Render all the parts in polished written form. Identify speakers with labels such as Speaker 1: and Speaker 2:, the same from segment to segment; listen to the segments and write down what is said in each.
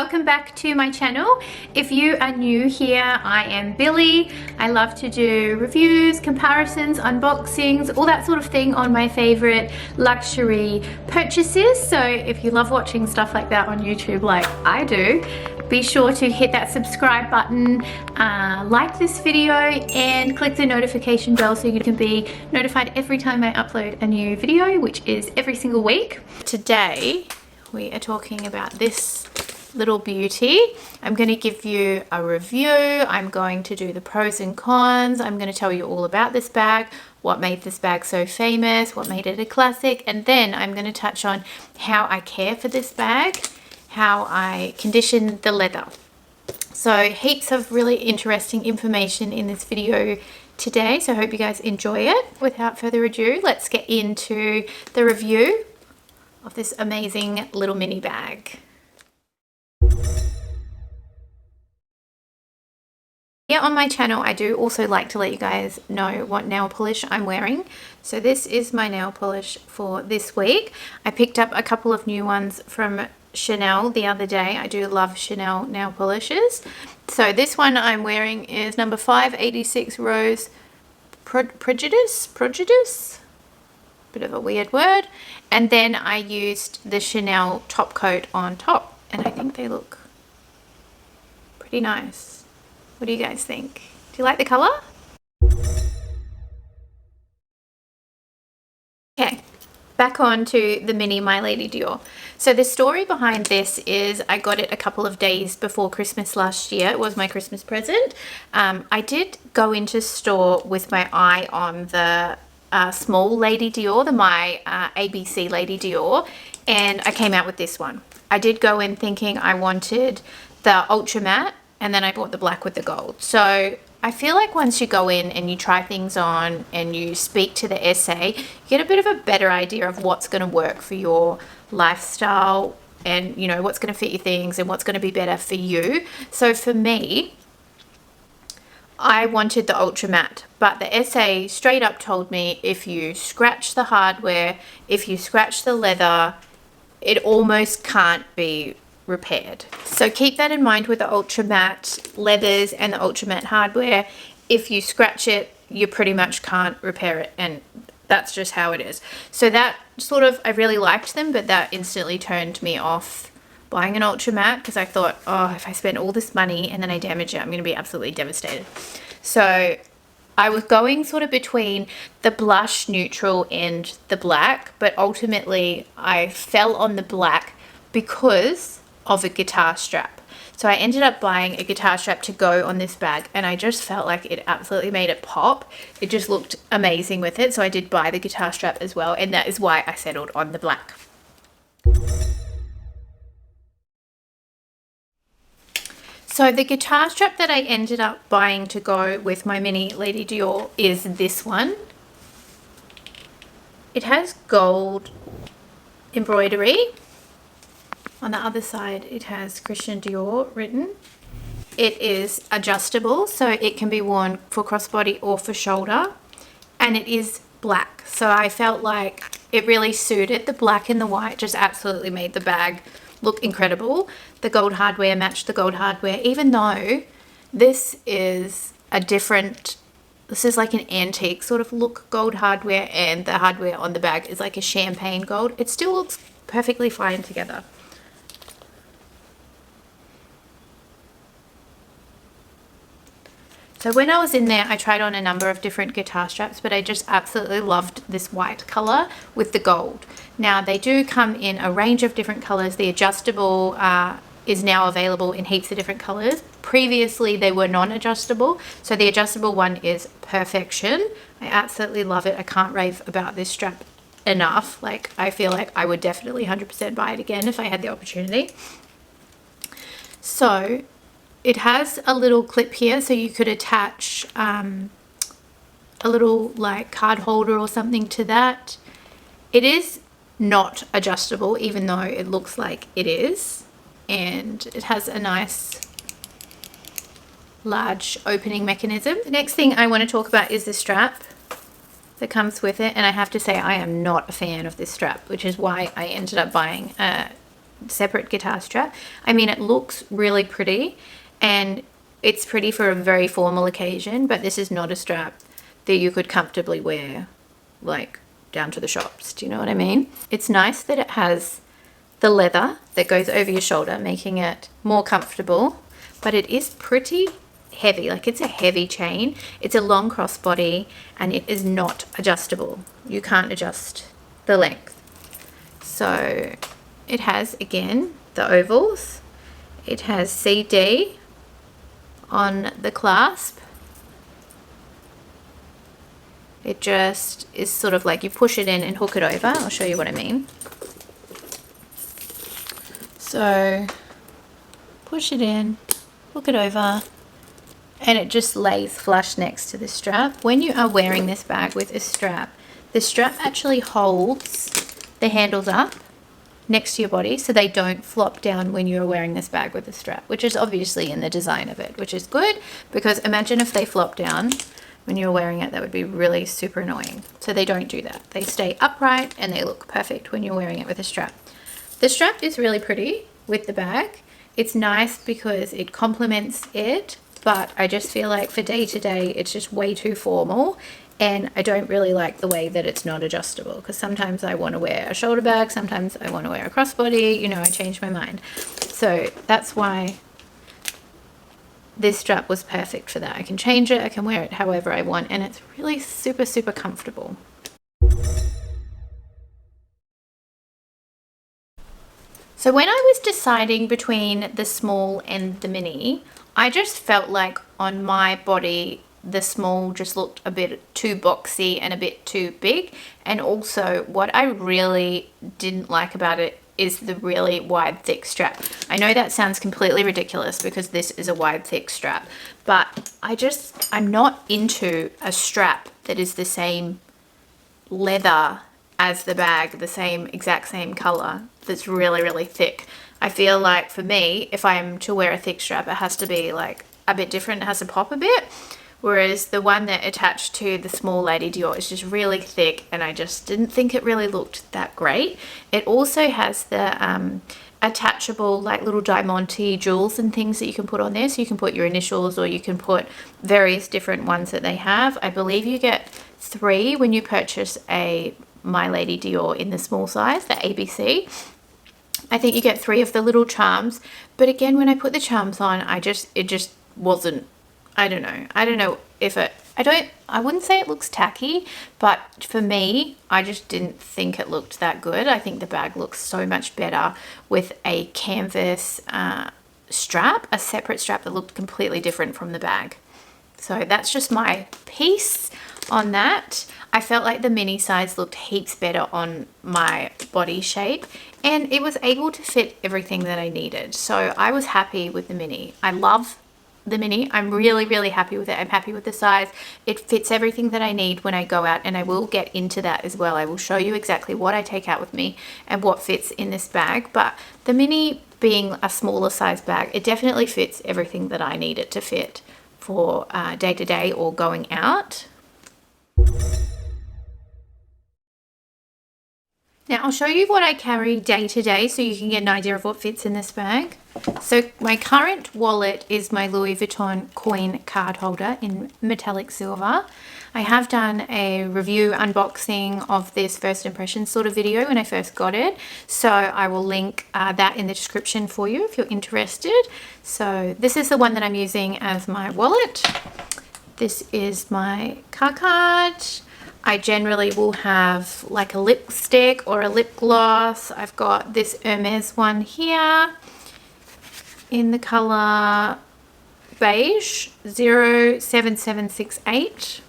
Speaker 1: welcome back to my channel. If you are new here, I am Billy. I love to do reviews, comparisons, unboxings, all that sort of thing on my favorite luxury purchases. So if you love watching stuff like that on YouTube like I do, be sure to hit that subscribe button, like this video, and click the notification bell so you can be notified every time I upload a new video, which is every single week. Today, we are talking about this little beauty. I'm going to give you a review. I'm going to do the pros and cons. I'm going to tell you all about this bag, what made this bag so famous, what made it a classic, and then I'm going to touch on how I care for this bag, how I condition the leather. So heaps of really interesting information in this video today, so I hope you guys enjoy it. Without further ado, let's get into the review of this amazing little mini bag. Here on my channel, I do also like to let you guys know what nail polish I'm wearing. So this is my nail polish for this week. I picked up a couple of new ones from Chanel the other day. I do love Chanel nail polishes. So this one I'm wearing is number 586 Rose Prejudice. Bit of a weird word. And then I used the Chanel top coat on top, and I think they look pretty nice. What do you guys think? Do you like the color? Okay, back on to the mini My Lady Dior. So the story behind this is I got it a couple of days before Christmas last year. It was my Christmas present. I did go into store with my eye on the small Lady Dior, the My ABC Lady Dior, and I came out with this one. I did go in thinking I wanted the ultra matte, and then I bought the black with the gold. So I feel like once you go in and you try things on and you speak to the SA, you get a bit of a better idea of what's going to work for your lifestyle and, you know, what's going to fit your things and what's going to be better for you. So for me, I wanted the ultra matte, but the SA straight up told me if you scratch the hardware, if you scratch the leather, it almost can't be repaired. So keep that in mind with the ultra matte leathers and the ultra matte hardware. If you scratch it, you pretty much can't repair it, and that's just how it is. So that sort of, I really liked them, but that instantly turned me off buying an ultra matte, because I thought, oh, if I spend all this money and then I damage it, I'm going to be absolutely devastated. So I was going sort of between the blush neutral and the black, but ultimately I fell on the black because of a guitar strap. So I ended up buying a guitar strap to go on this bag, and I just felt like it absolutely made it pop. It just looked amazing with it, so I did buy the guitar strap as well, and that is why I settled on the black. So the guitar strap that I ended up buying to go with my mini Lady Dior is this one. It has gold embroidery. On the other side, it has Christian Dior written. It is adjustable, so it can be worn for crossbody or for shoulder. And it is black, so I felt like it really suited. The black and the white just absolutely made the bag look incredible. The gold hardware matched the gold hardware, even though this is a different, this is like an antique sort of look gold hardware, and the hardware on the bag is like a champagne gold. It still looks perfectly fine together. So when I was in there, I tried on a number of different guitar straps, but I just absolutely loved this white color with the gold. Now they do come in a range of different colors. The adjustable is now available in heaps of different colors. Previously they were non-adjustable, so the adjustable one is perfection. I absolutely love it. I can't rave about this strap enough. Like, I feel like I would definitely 100% buy it again if I had the opportunity. So it has a little clip here, so you could attach a little like card holder or something to that. It is not adjustable, even though it looks like it is, and it has a nice large opening mechanism. The next thing I want to talk about is the strap that comes with it, and I have to say I am not a fan of this strap, which is why I ended up buying a separate guitar strap. I mean, it looks really pretty and it's pretty for a very formal occasion, but this is not a strap that you could comfortably wear like down to the shops. Do you know what I mean? It's nice that it has the leather that goes over your shoulder, making it more comfortable, but it is pretty heavy. Like, it's a heavy chain. It's a long crossbody and it is not adjustable. You can't adjust the length. So it has, again, the ovals. It has CD on the clasp. It just is sort of like you push it in and hook it over. I'll show you what I mean. So push it in, hook it over, and it just lays flush next to the strap. When you are wearing this bag with a strap, the strap actually holds the handles up next to your body so they don't flop down when you're wearing this bag with a strap, which is obviously in the design of it, which is good, because imagine if they flop down when you're wearing it. That would be really super annoying. So they don't do that. They stay upright and they look perfect when you're wearing it with a strap. The strap is really pretty with the bag. It's nice because it complements it, but I just feel like for day to day, it's just way too formal. And I don't really like the way that it's not adjustable, because sometimes I want to wear a shoulder bag, sometimes I want to wear a crossbody, you know, I change my mind. So that's why this strap was perfect for that. I can change it, I can wear it however I want, and it's really super, super comfortable. So when I was deciding between the small and the mini, I just felt like on my body, the small just looked a bit too boxy and a bit too big. And also what I really didn't like about it is the really wide, thick strap. I know that sounds completely ridiculous because this is a wide, thick strap, but I'm not into a strap that is the same leather as the bag, the exact same color, that's really, really thick. I feel like for me, if I'm to wear a thick strap, it has to be like a bit different. It has to pop a bit. Whereas the one that attached to the small Lady Dior is just really thick, and I just didn't think it really looked that great. It also has the attachable like little diamante jewels and things that you can put on there. So you can put your initials, or you can put various different ones that they have. I believe you get 3 when you purchase a My Lady Dior in the small size, the ABC. I think you get 3 of the little charms, but again, when I put the charms on, it just wasn't, I don't know if I wouldn't say it looks tacky, but for me, I just didn't think it looked that good. I think the bag looks so much better with a canvas strap, a separate strap that looked completely different from the bag. So that's just my piece on that. I felt like the mini size looked heaps better on my body shape, and it was able to fit everything that I needed. So I was happy with the mini. I love the mini. I'm really, really happy with it. I'm happy with the size. It fits everything that I need when I go out, and I will get into that as well. I will show you exactly what I take out with me and what fits in this bag. But the mini, being a smaller size bag, it definitely fits everything that I need it to fit for day to day or going out. Now I'll show you what I carry day to day so you can get an idea of what fits in this bag. So my current wallet is my Louis Vuitton coin card holder in metallic silver. I have done a review unboxing of this first impression sort of video when I first got it. So I will link that in the description for you if you're interested. So this is the one that I'm using as my wallet. This is my car card. I generally will have like a lipstick or a lip gloss. I've got this Hermes one here in the color beige 07768.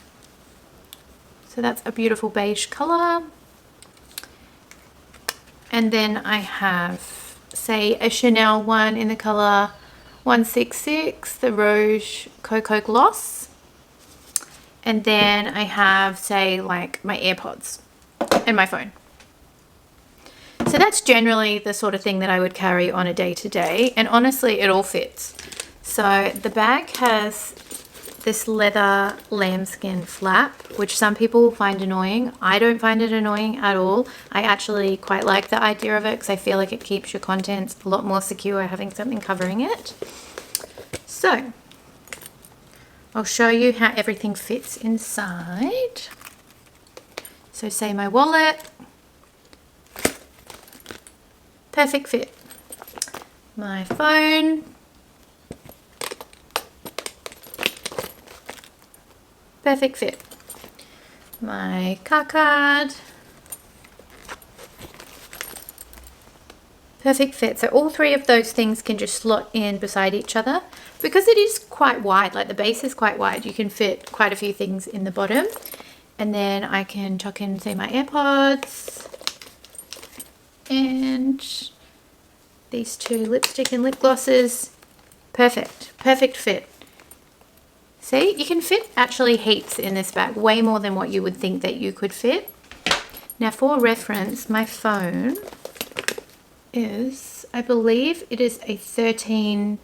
Speaker 1: So that's a beautiful beige color. And then I have, say, a Chanel one in the color 166, the Rouge Cocoa Gloss. And then I have, say, like my AirPods and my phone. So that's generally the sort of thing that I would carry on a day-to-day. And honestly, it all fits. So the bag has this leather lambskin flap, which some people find annoying. I don't find it annoying at all. I actually quite like the idea of it because I feel like it keeps your contents a lot more secure having something covering it. So I'll show you how everything fits inside. So say my wallet, perfect fit. My phone, perfect fit. My car card, perfect fit. So all three of those things can just slot in beside each other. Because it is quite wide, like the base is quite wide, you can fit quite a few things in the bottom. And then I can tuck in, say, my AirPods and these two lipstick and lip glosses. Perfect, perfect fit. See, you can fit actually heaps in this bag, way more than what you would think that you could fit. Now for reference, my phone is, I believe it is a 13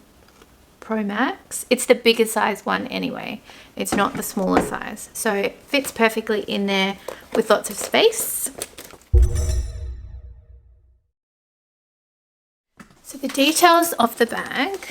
Speaker 1: Pro Max. It's the bigger size one anyway. It's not the smaller size. So it fits perfectly in there with lots of space. So the details of the bag.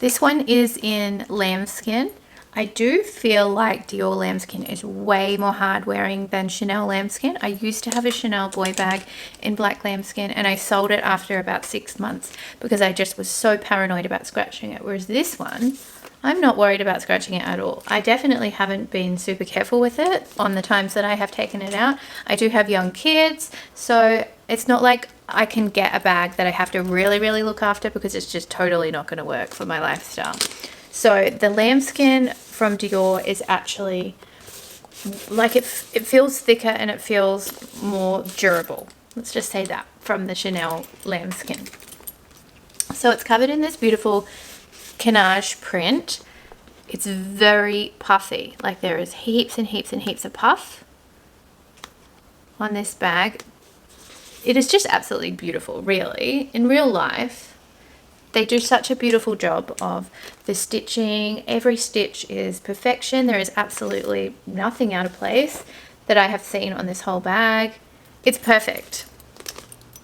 Speaker 1: This one is in lambskin. I do feel like Dior lambskin is way more hard wearing than Chanel lambskin. I used to have a Chanel boy bag in black lambskin and I sold it after about 6 months because I just was so paranoid about scratching it. Whereas this one, I'm not worried about scratching it at all. I definitely haven't been super careful with it on the times that I have taken it out. I do have young kids, so it's not like I can get a bag that I have to really, really look after because it's just totally not going to work for my lifestyle. So the lambskin from Dior is actually like it feels thicker and it feels more durable. Let's just say that from the Chanel lambskin. So it's covered in this beautiful canage print. It's very puffy. Like there is heaps and heaps and heaps of puff on this bag. It is just absolutely beautiful, really. In real life, they do such a beautiful job of the stitching. Every stitch is perfection. There is absolutely nothing out of place that I have seen on this whole bag. It's perfect.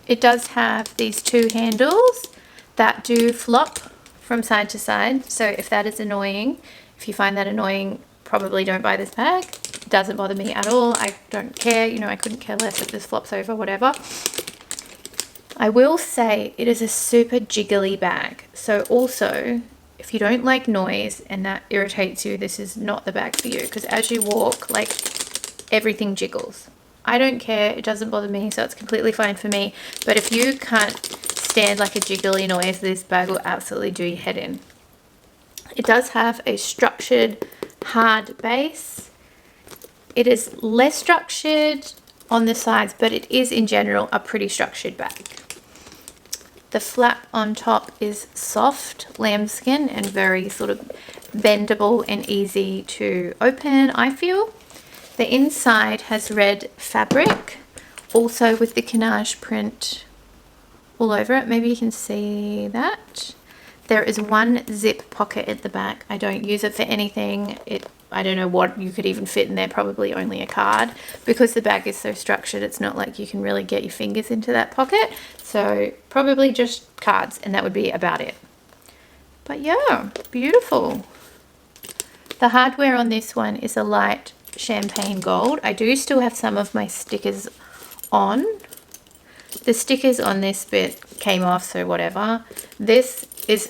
Speaker 1: It does have these two handles that do flop from side to side. So if that is annoying, if you find that annoying, probably don't buy this bag. It doesn't bother me at all. I don't care. You know, I couldn't care less if this flops over, whatever. I will say it is a super jiggly bag. So also, if you don't like noise and that irritates you, this is not the bag for you because as you walk, like everything jiggles. I don't care. It doesn't bother me, so it's completely fine for me. But if you can't stand like a jiggly noise, this bag will absolutely do your head in. It does have a structured hard base. It is less structured on the sides, but it is in general a pretty structured bag. The flap on top is soft lambskin and very sort of bendable and easy to open, I feel. The inside has red fabric, also with the canage print all over it. Maybe you can see that. There is one zip pocket at the back. I don't use it for anything. I don't know what you could even fit in there, probably only a card. Because the bag is so structured, it's not like you can really get your fingers into that pocket. So probably just cards, and that would be about it. But yeah, beautiful. The hardware on this one is a light champagne gold. I do still have some of my stickers on. The stickers on this bit came off, so whatever. This is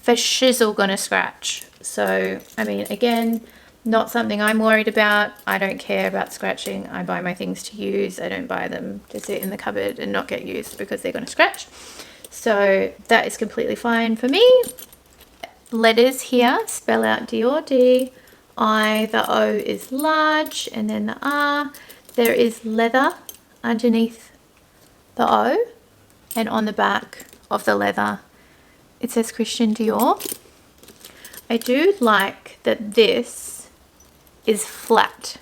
Speaker 1: for shizzle gonna scratch. So, I mean, again, not something I'm worried about. I don't care about scratching. I buy my things to use. I don't buy them to sit in the cupboard and not get used because they're going to scratch. So that is completely fine for me. Letters here spell out Dior. D-I, the O is large, and then the R. There is leather underneath the O, and on the back of the leather it says Christian Dior. I do like that this is flat,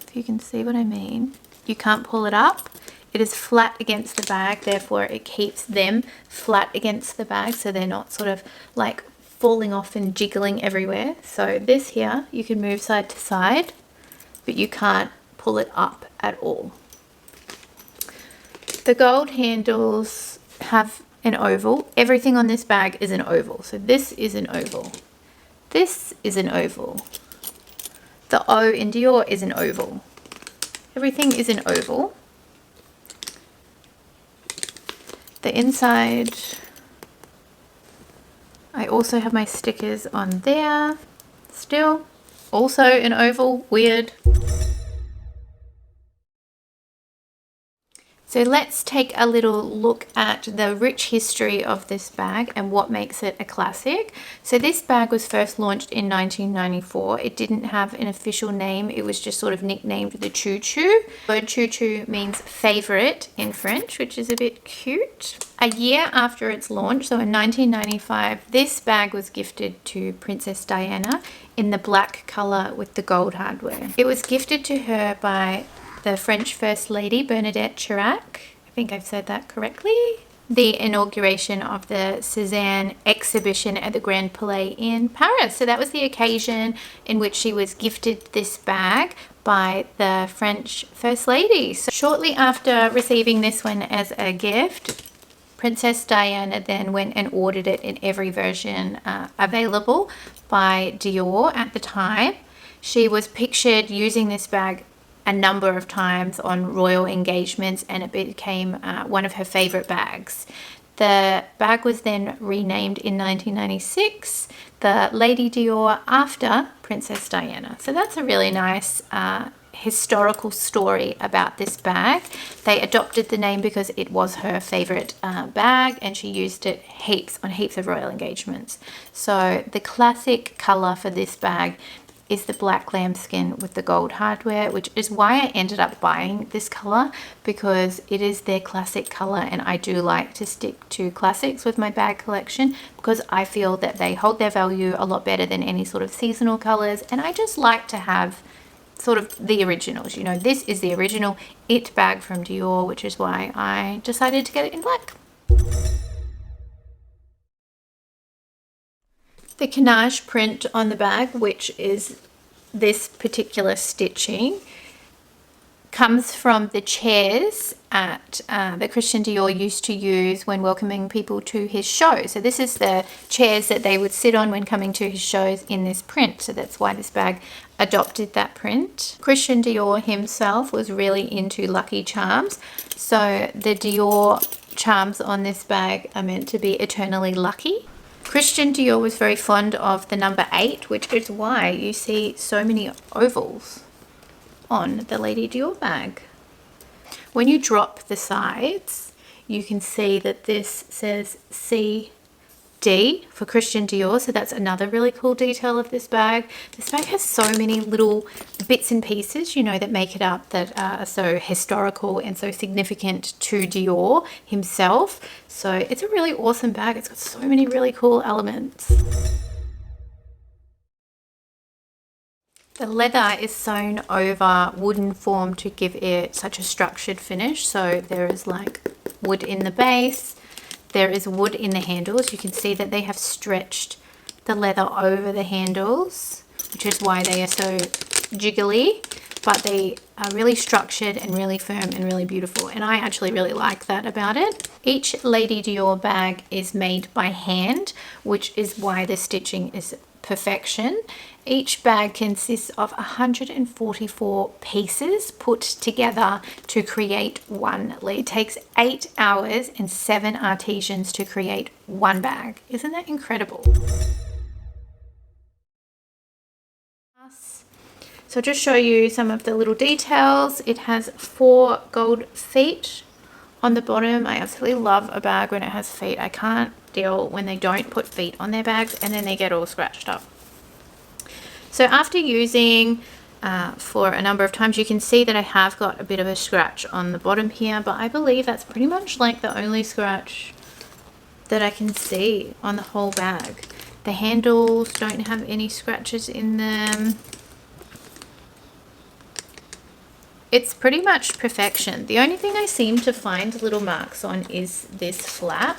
Speaker 1: if you can see what I mean. You can't pull it up. It is flat against the bag, therefore it keeps them flat against the bag so they're not sort of like falling off and jiggling everywhere. So this here, you can move side to side, but you can't pull it up at all. The gold handles have an oval. Everything on this bag is an oval. So this is an oval. This is an oval. The O in Dior is an oval. Everything is an oval. The inside, I also have my stickers on there. Still, also an oval, weird. So let's take a little look at the rich history of this bag and what makes it a classic. So this bag was first launched in 1994. It didn't have an official name. It was just sort of nicknamed the Choo Choo. The word Choo Choo means favorite in French, which is a bit cute. A year after its launch, so in 1995, this bag was gifted to Princess Diana in the black color with the gold hardware. It was gifted to her by the French First Lady, Bernadette Chirac. I think I've said that correctly. The inauguration of the Cézanne exhibition at the Grand Palais in Paris. So that was the occasion in which she was gifted this bag by the French First Lady. So shortly after receiving this one as a gift, Princess Diana then went and ordered it in every version available by Dior at the time. She was pictured using this bag a number of times on royal engagements, and it became one of her favorite bags. The bag was then renamed in 1996 the Lady Dior after Princess Diana. So that's a really nice historical story about this bag. They adopted the name because it was her favorite bag, and she used it on heaps of royal engagements. So the classic color for this bag is the black lambskin with the gold hardware, which is why I ended up buying this color, because it is their classic color, and I do like to stick to classics with my bag collection because I feel that they hold their value a lot better than any sort of seasonal colors, and I just like to have sort of the originals. You know, this is the original It bag from Dior, which is why I decided to get it in black. The Canage print on the bag, which is this particular stitching, comes from the chairs that Christian Dior used to use when welcoming people to his show. So this is the chairs that they would sit on when coming to his shows in this print. So that's why this bag adopted that print. Christian Dior himself was really into Lucky Charms. So the Dior charms on this bag are meant to be eternally lucky. Christian Dior was very fond of the number 8, which is why you see so many ovals on the Lady Dior bag. When you drop the sides, you can see that this says CD for Christian Dior, so that's another really cool detail of this bag. This bag has so many little bits and pieces, you know, that make it up, that are so historical and so significant to Dior himself. So it's a really awesome bag. It's got so many really cool elements. The leather is sewn over wooden form to give it such a structured finish. So there is like wood in the base, there is wood in the handles. You can see that they have stretched the leather over the handles, which is why they are so jiggly, but they are really structured and really firm and really beautiful. And I actually really like that about it. Each Lady Dior bag is made by hand, which is why the stitching is perfection. Each bag consists of 144 pieces put together to create one lead. It takes 8 hours and 7 artisans to create one bag. Isn't that incredible? So just show you some of the little details. It has 4 gold feet on the bottom. I absolutely love a bag when it has feet. I can't deal when they don't put feet on their bags and then they get all scratched up. So after using for a number of times, you can see that I have got a bit of a scratch on the bottom here, but I believe that's pretty much like the only scratch that I can see on the whole bag. The handles don't have any scratches in them. It's pretty much perfection. The only thing I seem to find little marks on is this flap.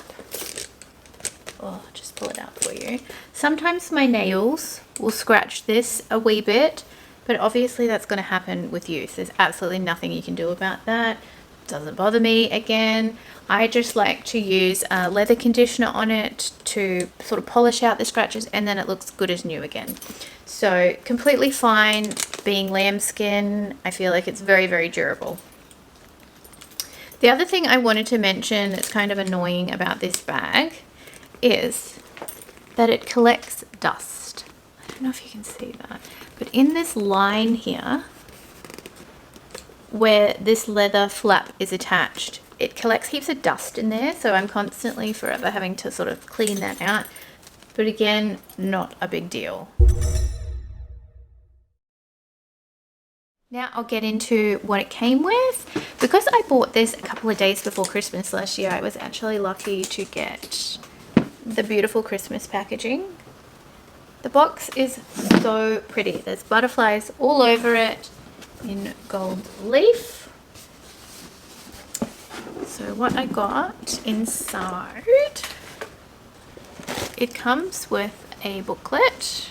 Speaker 1: Oh, I'll just pull it out for you. Sometimes my nails will scratch this a wee bit, but obviously that's going to happen with use. There's absolutely nothing you can do about that. Doesn't bother me. Again, I just like to use a leather conditioner on it to sort of polish out the scratches, and then it looks good as new again. So completely fine being lambskin. I feel like it's very, very durable. The other thing I wanted to mention that's kind of annoying about this bag is that it collects dust. I don't know if you can see that, but in this line here where this leather flap is attached, it collects heaps of dust in there, so I'm constantly forever having to sort of clean that out. But again, not a big deal. Now I'll get into what it came with. Because I bought this a couple of days before Christmas last year, I was actually lucky to get the beautiful Christmas packaging. The box is so pretty. There's butterflies all over it in gold leaf. So what I got inside, it comes with a booklet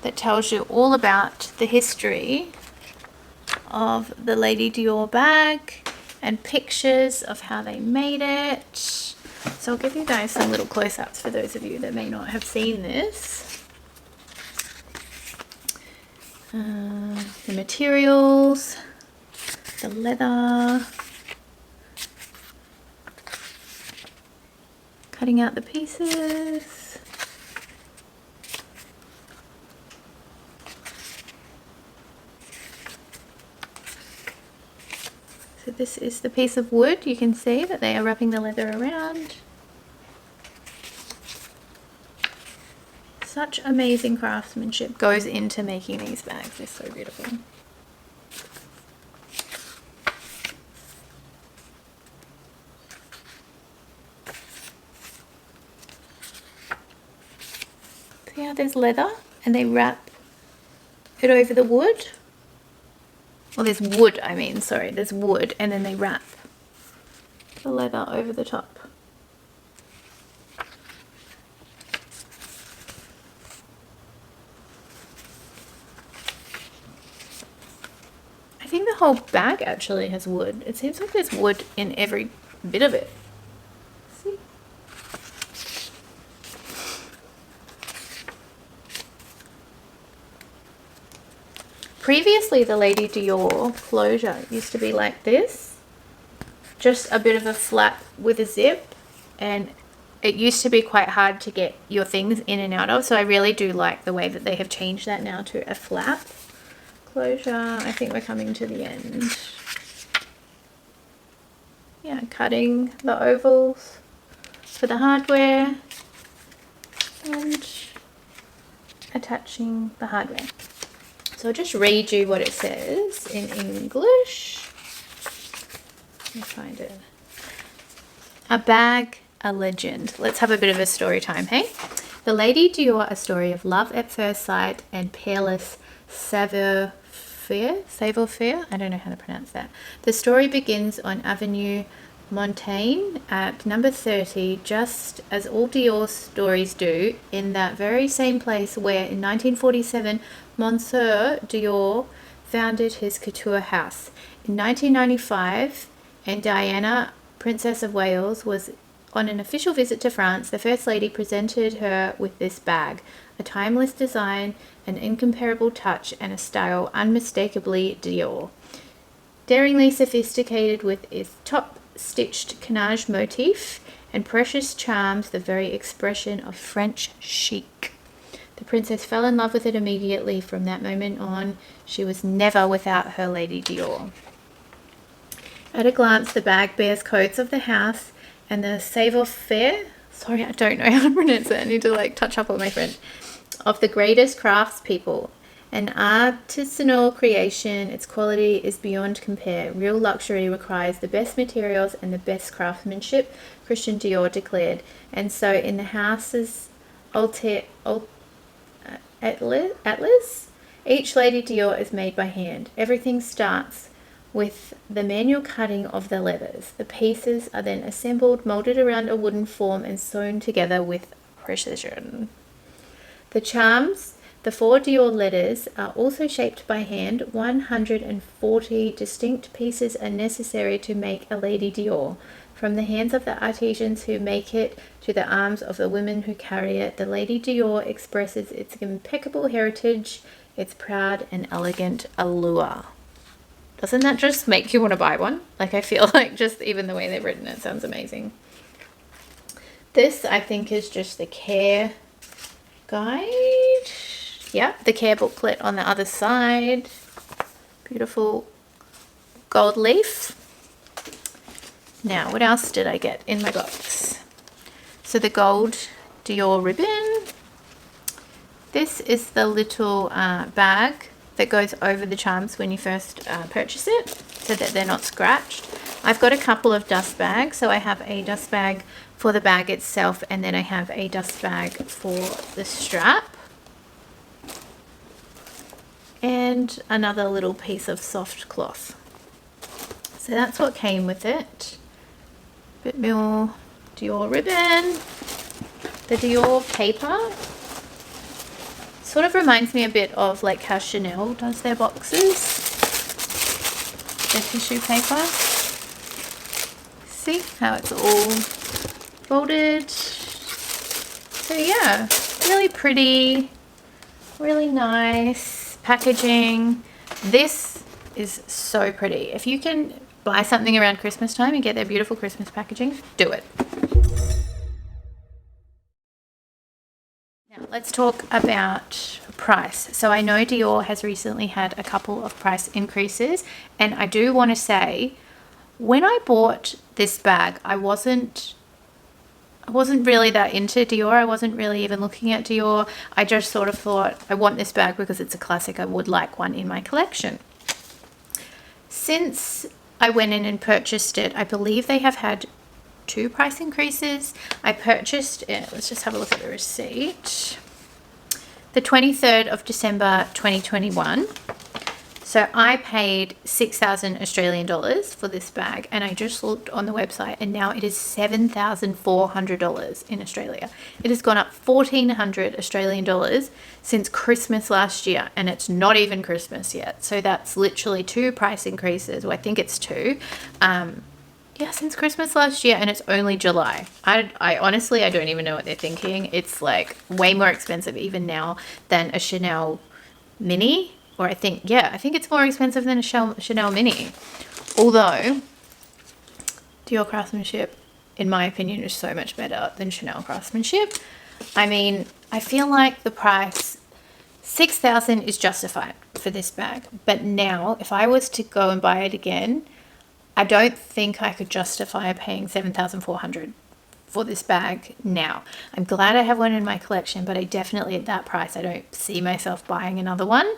Speaker 1: that tells you all about the history of the Lady Dior bag and pictures of how they made it. So I'll give you guys some little close-ups for those of you that may not have seen this. The materials, the leather, cutting out the pieces. So this is the piece of wood. You can see that they are wrapping the leather around. Such amazing craftsmanship goes into making these bags. They're so beautiful. See how there's leather and they wrap it over the wood? Well, there's wood, I mean, sorry, there's wood, and then they wrap the leather over the top. I think the whole bag actually has wood. It seems like there's wood in every bit of it. See? Previously, the Lady Dior closure used to be like this. Just a bit of a flap with a zip, and it used to be quite hard to get your things in and out of, so I really do like the way that they have changed that now to a flap closure. I think we're coming to the end. Yeah, cutting the ovals for the hardware and attaching the hardware. So I'll just read you what it says in English. Let me find it. A bag, a legend. Let's have a bit of a story time, hey? The Lady Dior, a story of love at first sight and peerless savoir-faire. I don't know how to pronounce that. The story begins on Avenue Montaigne at number 30, just as all Dior stories do, in that very same place where in 1947 Monsieur Dior founded his couture house. In 1995, and Diana, Princess of Wales, was on an official visit to France, the First Lady presented her with this bag, a timeless design, an incomparable touch, and a style unmistakably Dior. Daringly sophisticated with its top-stitched canage motif and precious charms, the very expression of French chic. The princess fell in love with it immediately. From that moment on, she was never without her Lady Dior. At a glance, the bag bears codes of the house and the savoir-faire, sorry, I don't know how to pronounce it, I need to touch up on my French, of the greatest craftspeople. An artisanal creation, its quality is beyond compare. Real luxury requires the best materials and the best craftsmanship, Christian Dior declared. And so in the house's Atlas, each Lady Dior is made by hand. Everything starts with the manual cutting of the leathers. The pieces are then assembled, molded around a wooden form, and sewn together with precision. The charms, the 4 Dior letters, are also shaped by hand. 140 distinct pieces are necessary to make a Lady Dior. From the hands of the artisans who make it to the arms of the women who carry it, the Lady Dior expresses its impeccable heritage, its proud and elegant allure. Doesn't that just make you want to buy one? Like, I feel like just even the way they've written it sounds amazing. This, I think, is just the care guide. Yeah, the care booklet on the other side. Beautiful gold leaf. Now, what else did I get in my box? So the gold Dior ribbon. This is the little bag that goes over the charms when you first purchase it, so that they're not scratched. I've got a couple of dust bags. So I have a dust bag for the bag itself, and then I have a dust bag for the strap. And another little piece of soft cloth. So that's what came with it. Bit more Dior ribbon. The Dior paper sort of reminds me a bit of like how Chanel does their boxes. Their tissue paper. See how it's all folded. So yeah, really pretty, really nice packaging. This is so pretty. If you can buy something around Christmas time and get their beautiful Christmas packaging, do it. Now let's talk about price. So I know Dior has recently had a couple of price increases, and I do want to say, when I bought this bag, I wasn't really that into Dior. I wasn't really even looking at Dior. I just sort of thought, I want this bag because it's a classic. I would like one in my collection. Since I went in and purchased it, I believe they have had 2 price increases. I purchased it, let's just have a look at the receipt. The 23rd of December 2021. So I paid 6,000 Australian dollars for this bag, and I just looked on the website and now it is $7,400 in Australia. It has gone up 1,400 Australian dollars since Christmas last year, and it's not even Christmas yet. So that's literally 2 price increases. Well, I think it's 2. Yeah, since Christmas last year, and it's only July. I honestly, I don't even know what they're thinking. It's like way more expensive even now than a Chanel mini. Or I think it's more expensive than a Chanel mini. Although, Dior craftsmanship, in my opinion, is so much better than Chanel craftsmanship. I mean, I feel like the price, 6,000 is justified for this bag. But now, if I was to go and buy it again, I don't think I could justify paying 7,400 for this bag now. I'm glad I have one in my collection, but I definitely, at that price, I don't see myself buying another one.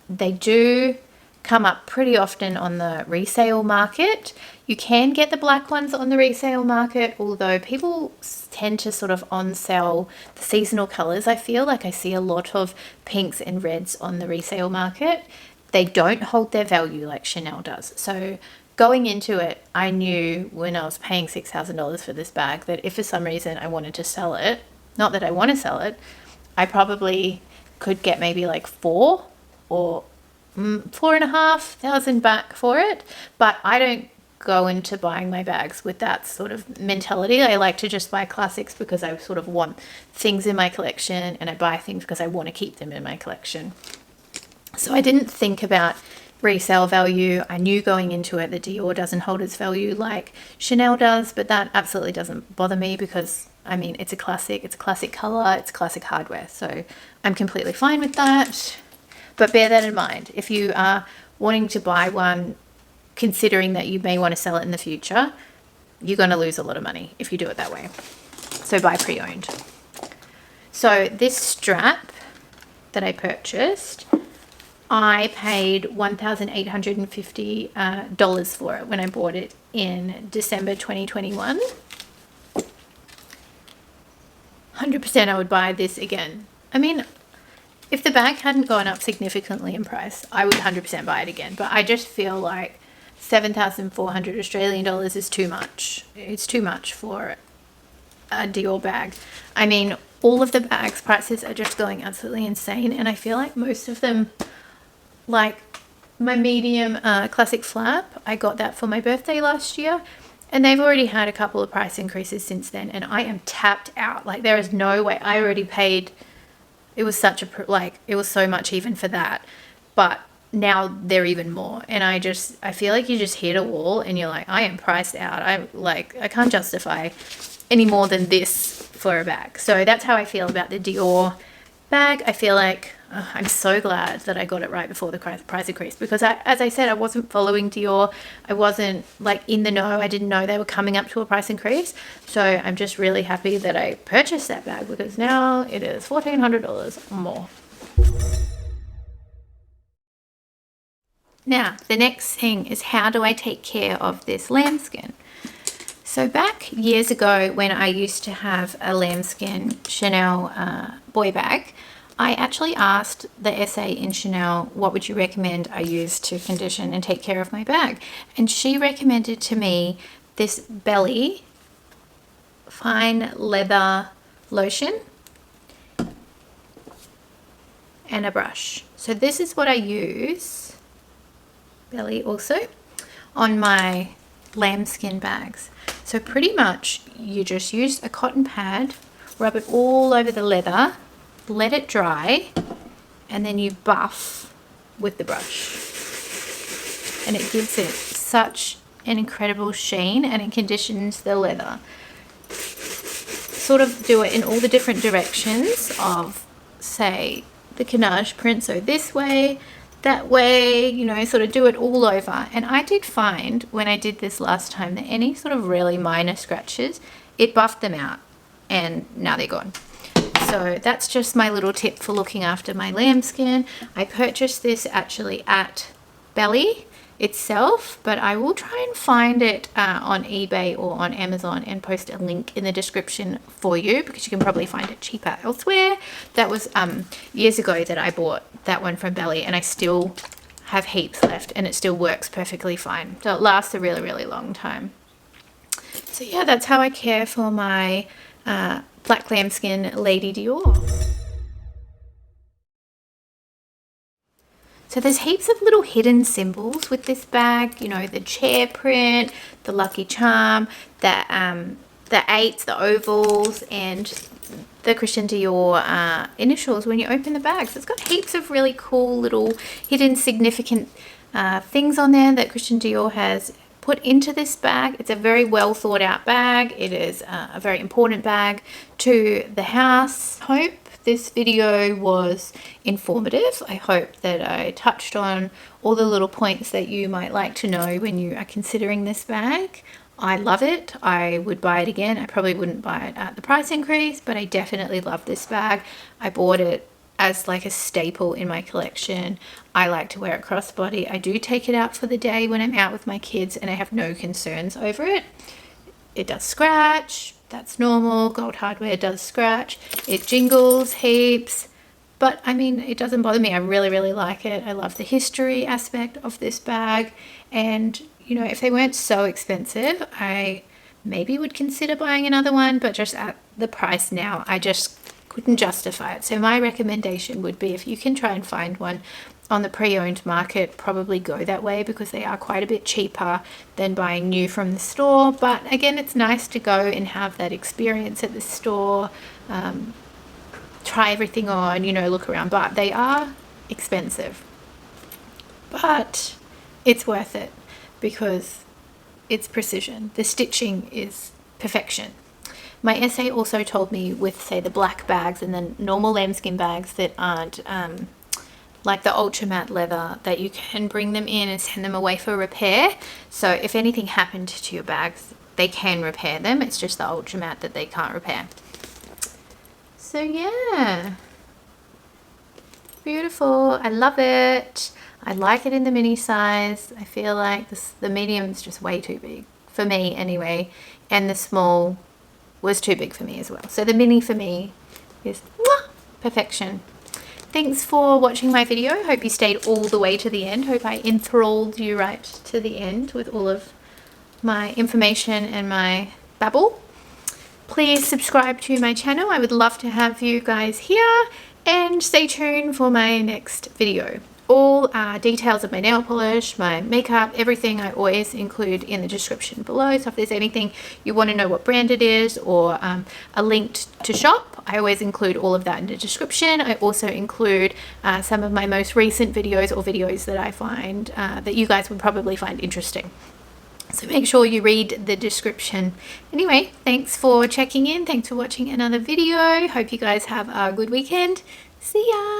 Speaker 1: They do come up pretty often on the resale market. You can get the black ones on the resale market, although people tend to sort of on sell the seasonal colors. I feel like I see a lot of pinks and reds on the resale market. They don't hold their value like Chanel does. So going into it, I knew when I was paying $6,000 for this bag that if for some reason I wanted to sell it, not that I want to sell it, I probably could get maybe like 4 or 4,500 back for it. But I don't go into buying my bags with that sort of mentality. I like to just buy classics because I sort of want things in my collection, and I buy things because I want to keep them in my collection. So I didn't think about resale value. I knew going into it that Dior doesn't hold its value like Chanel does, but that absolutely doesn't bother me because, I mean, it's a classic color, it's classic hardware, so I'm completely fine with that. But bear that in mind. If you are wanting to buy one, considering that you may want to sell it in the future, you're going to lose a lot of money if you do it that way. So buy pre-owned. So this strap that I purchased, I paid $1,850 for it when I bought it in December 2021. 100% I would buy this again. I mean, if the bag hadn't gone up significantly in price, I would 100% buy it again. But I just feel like 7,400 Australian dollars is too much. It's too much for a Dior bag. I mean, all of the bags prices are just going absolutely insane, and I feel like most of them, like my medium classic flap, I got that for my birthday last year, and they've already had a couple of price increases since then, and I am tapped out. Like, there is no way. I already paid, it was such a, like, it was so much even for that, but now they're even more, and I feel like you just hit a wall and you're like, I am priced out. I can't justify any more than this for a bag. So that's how I feel about the Dior bag. I feel like I'm so glad that I got it right before the price increase, because as I said, I wasn't following Dior. I wasn't like in the know. I didn't know they were coming up to a price increase. So I'm just really happy that I purchased that bag, because now it is $1,400 more. Now, the next thing is, how do I take care of this lambskin? So back years ago, when I used to have a lambskin Chanel boy bag, I actually asked the SA in Chanel, what would you recommend I use to condition and take care of my bag? And she recommended to me this Belly fine leather lotion and a brush. So this is what I use, Belly also, on my lambskin bags. So pretty much you just use a cotton pad, rub it all over the leather, let it dry, and then you buff with the brush. And it gives it such an incredible sheen, and it conditions the leather. Sort of do it in all the different directions of, say, the canage print. So this way, that way, you know, sort of do it all over. And I did find when I did this last time that any sort of really minor scratches, it buffed them out, and now they're gone. So that's just my little tip for looking after my lambskin. I purchased this actually at Belly itself, but I will try and find it on eBay or on Amazon and post a link in the description for you, because you can probably find it cheaper elsewhere. That was years ago that I bought that one from Belly, and I still have heaps left, and it still works perfectly fine. So it lasts a really, really long time. So yeah, that's how I care for my black lambskin Lady Dior. So there's heaps of little hidden symbols with this bag, you know, the chair print, the lucky charm, the 8s, the ovals, and the Christian Dior initials when you open the bag. So it's got heaps of really cool little hidden significant things on there that Christian Dior has put into this bag. It's a very well thought out bag. It is a very important bag to the house. Hope this video was informative. I hope that I touched on all the little points that you might like to know when you are considering this bag. I love it. I would buy it again. I probably wouldn't buy it at the price increase, but I definitely love this bag. I bought it as like a staple in my collection. I like to wear it crossbody. I do take it out for the day when I'm out with my kids, and I have no concerns over it. It does scratch. That's normal. Gold hardware does scratch. It jingles heaps, but I mean, it doesn't bother me. I really, really like it. I love the history aspect of this bag, and you know, if they weren't so expensive, I maybe would consider buying another one, but just at the price now, I just couldn't justify it. So my recommendation would be, if you can try and find one on the pre-owned market, probably go that way, because they are quite a bit cheaper than buying new from the store. But again, it's nice to go and have that experience at the store, try everything on, you know, look around. But they are expensive, but it's worth it, because it's precision. The stitching is perfection. My SA also told me with, say, the black bags and the normal lambskin bags that aren't like the ultra matte leather, that you can bring them in and send them away for repair. So if anything happened to your bags, they can repair them. It's just the ultra matte that they can't repair. So yeah, beautiful. I love it. I like it in the mini size. I feel like the medium is just way too big for me anyway, and the small was too big for me as well. So the mini for me is perfection. Thanks for watching my video. Hope you stayed all the way to the end. Hope I enthralled you right to the end with all of my information and my babble. Please subscribe to my channel. I would love to have you guys here, and stay tuned for my next video. All details of my nail polish, my makeup, everything I always include in the description below. So if there's anything you want to know what brand it is, or a link to shop, I always include all of that in the description. I also include some of my most recent videos, or videos that I find that you guys would probably find interesting. So make sure you read the description. Anyway, thanks for checking in. Thanks for watching another video. Hope you guys have a good weekend. See ya!